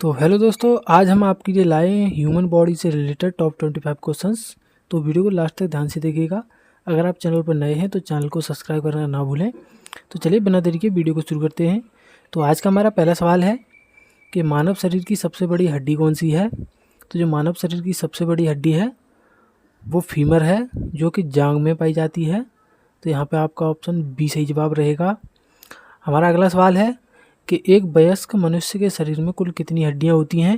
तो हेलो दोस्तों, आज हम आपके लिए लाए हैं ह्यूमन बॉडी से रिलेटेड टॉप 25 क्वेश्चंस। तो वीडियो को लास्ट तक ध्यान से देखिएगा। अगर आप चैनल पर नए हैं तो चैनल को सब्सक्राइब करना ना भूलें। तो चलिए बिना देरी के वीडियो को शुरू करते हैं। तो आज का हमारा पहला सवाल है कि मानव शरीर की सबसे बड़ी हड्डी कौन सी है। तो जो मानव शरीर की सबसे बड़ी हड्डी है वो फीमर है, जो कि जांघ में पाई जाती है। तो यहाँ पर आपका ऑप्शन बी सही जवाब रहेगा। हमारा अगला सवाल है कि एक वयस्क मनुष्य के शरीर में कुल कितनी हड्डियां होती हैं।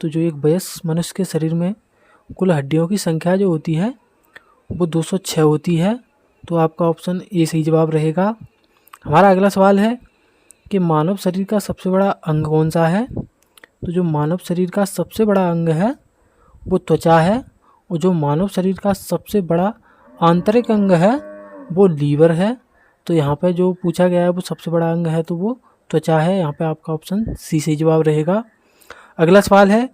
तो जो एक वयस्क मनुष्य के शरीर में कुल हड्डियों की संख्या जो होती है वो 206 होती है। तो आपका ऑप्शन ए सही जवाब रहेगा। हमारा अगला सवाल है कि मानव शरीर का सबसे बड़ा अंग कौन सा है। तो जो मानव शरीर का सबसे बड़ा अंग है वो त्वचा है, और जो मानव शरीर का सबसे बड़ा आंतरिक अंग है वो लीवर है। तो यहाँ पे जो पूछा गया है वो सबसे बड़ा अंग है तो वो त्वचा है। यहाँ पे आपका ऑप्शन सी सही जवाब रहेगा। अगला सवाल है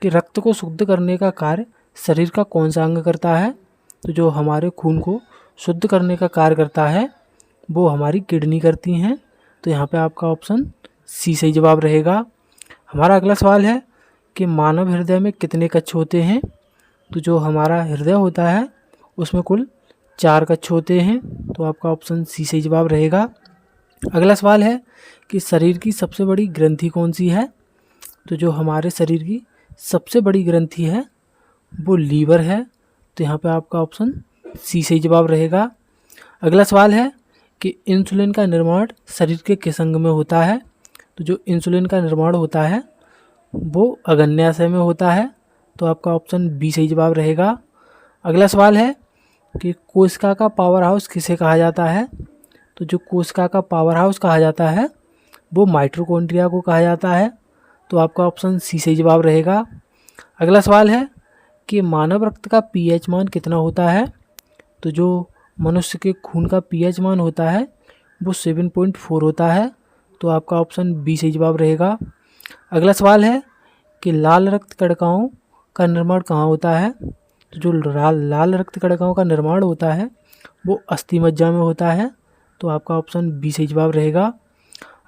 कि रक्त को शुद्ध करने का कार्य शरीर का कौन सा अंग करता है। तो जो हमारे खून को शुद्ध करने का कार्य करता है वो हमारी किडनी करती हैं। तो यहाँ पे आपका ऑप्शन सी सही जवाब रहेगा। हमारा अगला सवाल है कि मानव हृदय में कितने कक्ष होते हैं। तो जो हमारा हृदय होता है उसमें कुल 4 कक्ष होते हैं। तो आपका ऑप्शन सी सही जवाब रहेगा। अगला सवाल है कि शरीर की सबसे बड़ी ग्रंथि कौन सी है। तो जो हमारे शरीर की सबसे बड़ी ग्रंथि है वो लीवर है। तो यहाँ पे आपका ऑप्शन सी सही जवाब रहेगा। अगला सवाल है कि इंसुलिन का निर्माण शरीर के किस अंग में होता है। तो जो इंसुलिन का निर्माण होता है वो अग्न्याशय में होता है। तो आपका ऑप्शन बी सही जवाब रहेगा। अगला सवाल है कि कोशिका का पावर हाउस किसे कहा जाता है। तो जो कोशिका का पावर हाउस कहा जाता है वो माइटोकॉन्ड्रिया को कहा जाता है। तो आपका ऑप्शन सी सही जवाब रहेगा। अगला सवाल है कि मानव रक्त का पीएच मान कितना होता है। तो जो मनुष्य के खून का पीएच मान होता है वो 7.4 होता है। तो आपका ऑप्शन बी सही जवाब रहेगा। अगला सवाल है कि लाल रक्त कणिकाओं का निर्माण कहाँ होता है। तो जो लाल रक्त कणिकाओं का निर्माण होता है वो अस्थि मज्जा में होता है। तो आपका ऑप्शन बी सही जवाब रहेगा।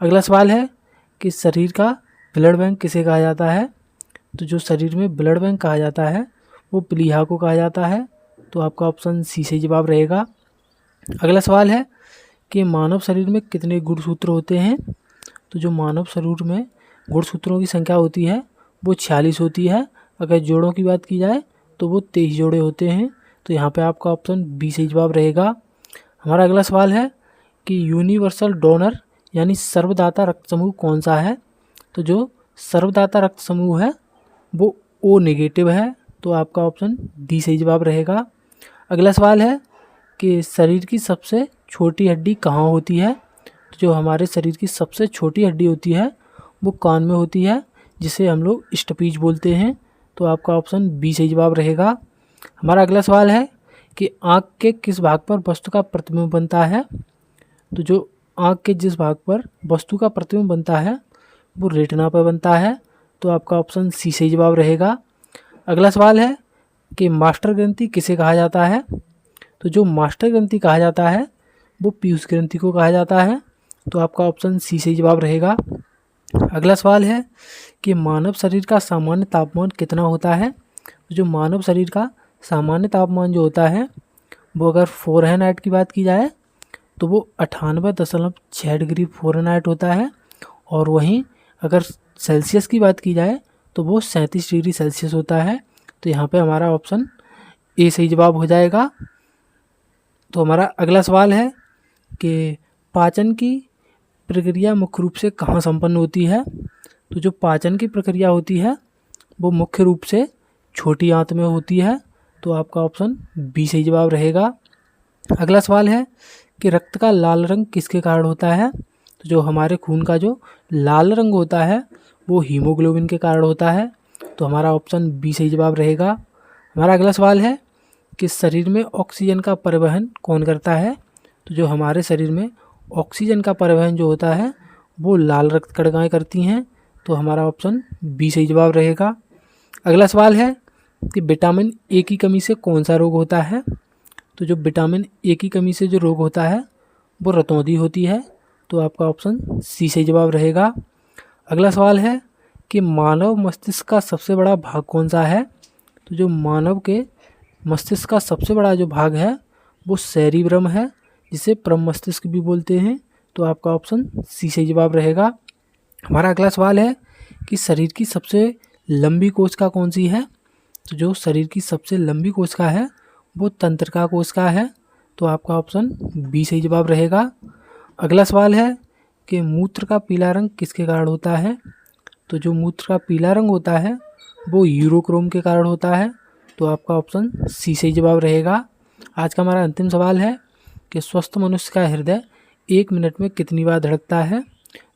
अगला सवाल है कि शरीर का ब्लड बैंक किसे कहा जाता है। तो जो शरीर में ब्लड बैंक कहा जाता है वो प्लीहा को कहा जाता है। तो आपका ऑप्शन सी सही जवाब रहेगा। अगला सवाल है कि मानव शरीर में कितने गुणसूत्र होते हैं। तो जो मानव शरीर में गुणसूत्रों की संख्या होती है वो 46 होती है। अगर जोड़ों की बात की जाए तो वो 23 जोड़े होते हैं। तो यहाँ पे आपका ऑप्शन बी सही जवाब रहेगा। हमारा अगला सवाल है कि यूनिवर्सल डोनर यानी सर्वदाता रक्त समूह कौन सा है। तो जो सर्वदाता रक्त समूह है वो ओ नेगेटिव है। तो आपका ऑप्शन डी सही जवाब रहेगा। अगला सवाल है कि शरीर की सबसे छोटी हड्डी कहाँ होती है। तो जो हमारे शरीर की सबसे छोटी हड्डी होती है वो कान में होती है, जिसे हम लोग स्टपीज बोलते हैं। तो आपका ऑप्शन बी सही जवाब रहेगा। हमारा अगला सवाल है कि आँख के किस भाग पर वस्तु का प्रतिबिंब बनता है। तो जो आँख के जिस भाग पर वस्तु का प्रतिबिंब बनता है वो रेटिना पर बनता है। तो आपका ऑप्शन सी सही जवाब रहेगा। अगला सवाल है कि मास्टर ग्रंथि किसे कहा जाता है। तो जो मास्टर ग्रंथि कहा जाता है वो पीयूष ग्रंथि को कहा जाता है। तो आपका ऑप्शन सी सही जवाब रहेगा। अगला सवाल है कि मानव शरीर का सामान्य तापमान कितना होता है। तो जो मानव शरीर का सामान्य तापमान जो होता है वो अगर फ़ारेनहाइट की बात की जाए तो वो 98.6 डिग्री फ़ारेनहाइट होता है। और वहीं अगर सेल्सियस की बात की जाए तो वो 37 डिग्री सेल्सियस होता है। तो यहाँ पे हमारा ऑप्शन ए सही जवाब हो जाएगा। तो हमारा अगला सवाल है कि पाचन की प्रक्रिया मुख्य रूप से कहाँ संपन्न होती है। तो जो पाचन की प्रक्रिया होती है वो मुख्य रूप से छोटी आंत में होती है। तो आपका ऑप्शन बी सही जवाब रहेगा। अगला सवाल है कि रक्त का लाल रंग किसके कारण होता है। तो जो हमारे खून का जो लाल रंग होता है वो हीमोग्लोबिन के कारण होता है। तो हमारा ऑप्शन बी सही जवाब रहेगा। हमारा अगला सवाल है कि शरीर में ऑक्सीजन का परिवहन कौन करता है। तो जो हमारे शरीर में ऑक्सीजन का परिवहन जो होता है वो लाल रक्त कणिकाएं करती हैं। तो हमारा ऑप्शन बी सही जवाब रहेगा। अगला सवाल है कि विटामिन ए की कमी से कौन सा रोग होता है। तो जो विटामिन ए की कमी से जो रोग होता है वो रतौंधी होती है। तो आपका ऑप्शन सी सही जवाब रहेगा। अगला सवाल है कि मानव मस्तिष्क का सबसे बड़ा भाग कौन सा है। तो जो मानव के मस्तिष्क का सबसे बड़ा जो भाग है वो सेरिब्रम है, जिसे परम मस्तिष्क भी बोलते हैं। तो आपका ऑप्शन सी सही जवाब रहेगा। हमारा अगला सवाल है कि शरीर की सबसे लंबी कोशिका कौन सी है। तो जो शरीर की सबसे लंबी कोशिका है वो तंत्रिका कोशिका है। तो आपका ऑप्शन बी सही जवाब रहेगा। अगला सवाल है कि मूत्र का पीला रंग किसके कारण होता है। तो जो मूत्र का पीला रंग होता है वो यूरोक्रोम के कारण होता है। तो आपका ऑप्शन सी सही जवाब रहेगा। आज का हमारा अंतिम सवाल है कि स्वस्थ मनुष्य का हृदय 1 मिनट में कितनी बार धड़कता है।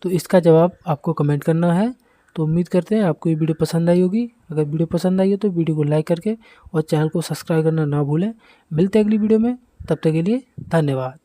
तो इसका जवाब आपको कमेंट करना है। तो उम्मीद करते हैं आपको ये वीडियो पसंद आई होगी। अगर वीडियो पसंद आई हो तो वीडियो को लाइक करके और चैनल को सब्सक्राइब करना ना भूलें। मिलते हैं अगली वीडियो में, तब तक के लिए धन्यवाद।